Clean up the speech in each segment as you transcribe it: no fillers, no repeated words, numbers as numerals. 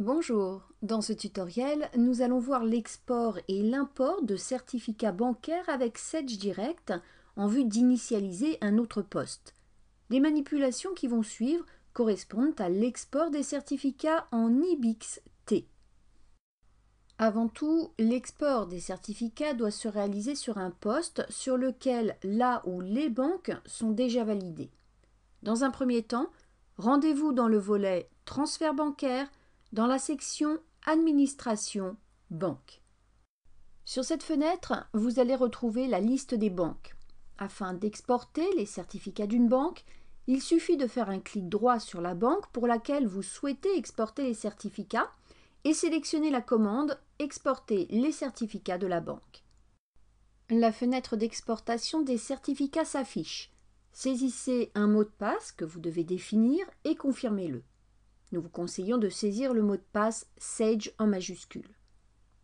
Bonjour, dans ce tutoriel, nous allons voir l'export et l'import de certificats bancaires avec Sedge Direct en vue d'initialiser un autre poste. Les manipulations qui vont suivre correspondent à l'export des certificats en IBIX-T. Avant tout, l'export des certificats doit se réaliser sur un poste sur lequel la ou les banques sont déjà validées. Dans un premier temps, rendez-vous dans le volet Transfert bancaire dans la section Administration banque. Sur cette fenêtre, vous allez retrouver la liste des banques. Afin d'exporter les certificats d'une banque, il suffit de faire un clic droit sur la banque pour laquelle vous souhaitez exporter les certificats et sélectionner la commande « Exporter les certificats de la banque ». La fenêtre d'exportation des certificats s'affiche. Saisissez un mot de passe que vous devez définir et confirmez-le. Nous vous conseillons de saisir le mot de passe Sedge en majuscule.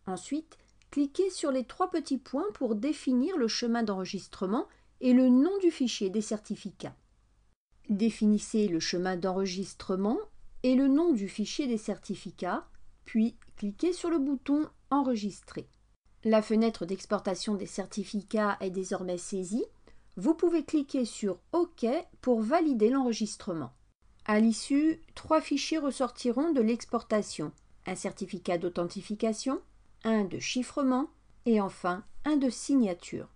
Ensuite, cliquez sur les trois petits points pour définir le chemin d'enregistrement et le nom du fichier des certificats. Définissez le chemin d'enregistrement et le nom du fichier des certificats, puis cliquez sur le bouton « Enregistrer ». La fenêtre d'exportation des certificats est désormais saisie. Vous pouvez cliquer sur « OK » pour valider l'enregistrement. À l'issue, trois fichiers ressortiront de l'exportation, un certificat d'authentification, un de chiffrement et enfin un de signature.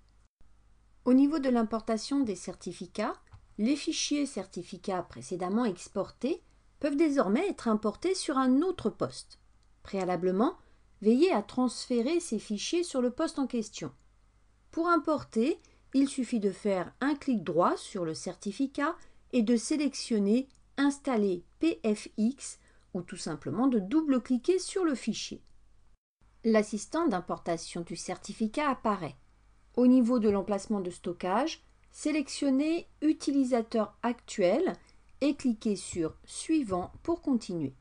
Au niveau de l'importation des certificats, les fichiers certificats précédemment exportés peuvent désormais être importés sur un autre poste. Préalablement, veillez à transférer ces fichiers sur le poste en question. Pour importer, il suffit de faire un clic droit sur le certificat et de sélectionner « Installer PFX » ou tout simplement de double-cliquer sur le fichier. L'assistant d'importation du certificat apparaît. Au niveau de l'emplacement de stockage, sélectionnez « Utilisateur actuel » et cliquez sur « Suivant » pour continuer.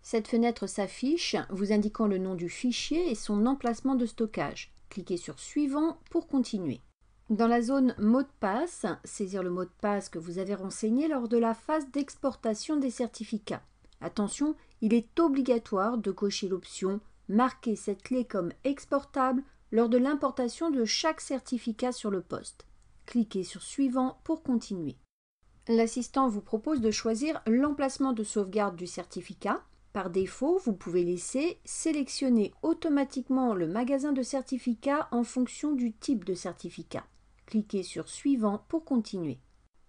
Cette fenêtre s'affiche, vous indiquant le nom du fichier et son emplacement de stockage. Cliquez sur « Suivant » pour continuer. Dans la zone mot de passe, saisir le mot de passe que vous avez renseigné lors de la phase d'exportation des certificats. Attention, il est obligatoire de cocher l'option « Marquer cette clé comme exportable » lors de l'importation de chaque certificat sur le poste. Cliquez sur « Suivant » pour continuer. L'assistant vous propose de choisir l'emplacement de sauvegarde du certificat. Par défaut, vous pouvez laisser sélectionner automatiquement le magasin de certificats en fonction du type de certificat. Cliquez sur « Suivant » pour continuer.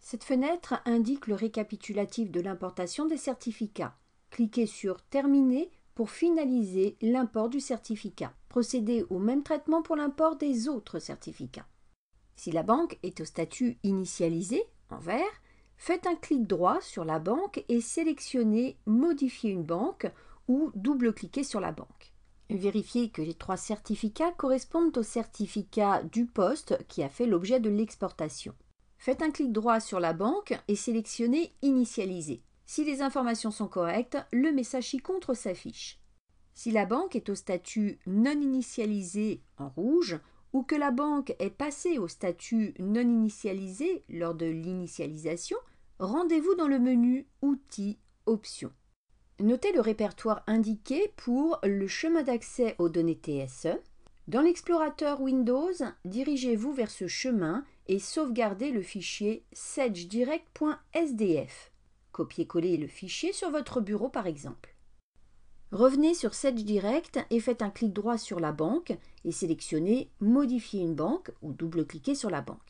Cette fenêtre indique le récapitulatif de l'importation des certificats. Cliquez sur « Terminer » pour finaliser l'import du certificat. Procédez au même traitement pour l'import des autres certificats. Si la banque est au statut initialisé, en vert, faites un clic droit sur la banque et sélectionnez « Modifier une banque » ou double-cliquez sur la banque. Vérifiez que les trois certificats correspondent au certificat du poste qui a fait l'objet de l'exportation. Faites un clic droit sur la banque et sélectionnez « Initialiser ». Si les informations sont correctes, le message ci-contre s'affiche. Si la banque est au statut non initialisé en rouge ou que la banque est passée au statut non initialisé lors de l'initialisation, rendez-vous dans le menu Outils, Options. Notez le répertoire indiqué pour le chemin d'accès aux données TSE. Dans l'explorateur Windows, dirigez-vous vers ce chemin et sauvegardez le fichier sedgedirect.sdf. Copiez-coller le fichier sur votre bureau par exemple. Revenez sur Sedge Direct et faites un clic droit sur la banque et sélectionnez « Modifier une banque » ou double-cliquez sur la banque.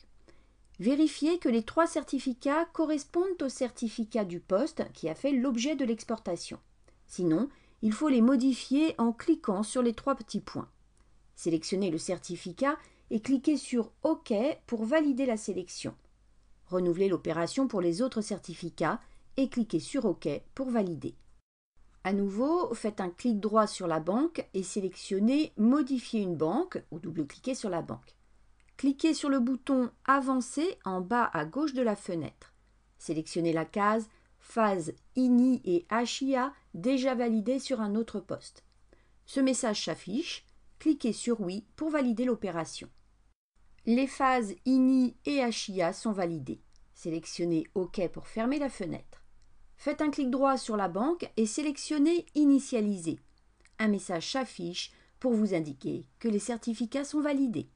Vérifiez que les trois certificats correspondent au certificat du poste qui a fait l'objet de l'exportation. Sinon, il faut les modifier en cliquant sur les trois petits points. Sélectionnez le certificat et cliquez sur « OK » pour valider la sélection. Renouvelez l'opération pour les autres certificats et cliquez sur « OK » pour valider. À nouveau, faites un clic droit sur la banque et sélectionnez « Modifier une banque » ou double-cliquez sur la banque. Cliquez sur le bouton « Avancer » en bas à gauche de la fenêtre. Sélectionnez la case « Phase INI et HIA déjà validée sur un autre poste ». Ce message s'affiche. Cliquez sur « Oui » pour valider l'opération. Les phases INI et HIA sont validées. Sélectionnez « OK » pour fermer la fenêtre. Faites un clic droit sur la banque et sélectionnez « Initialiser ». un message s'affiche pour vous indiquer que les certificats sont validés.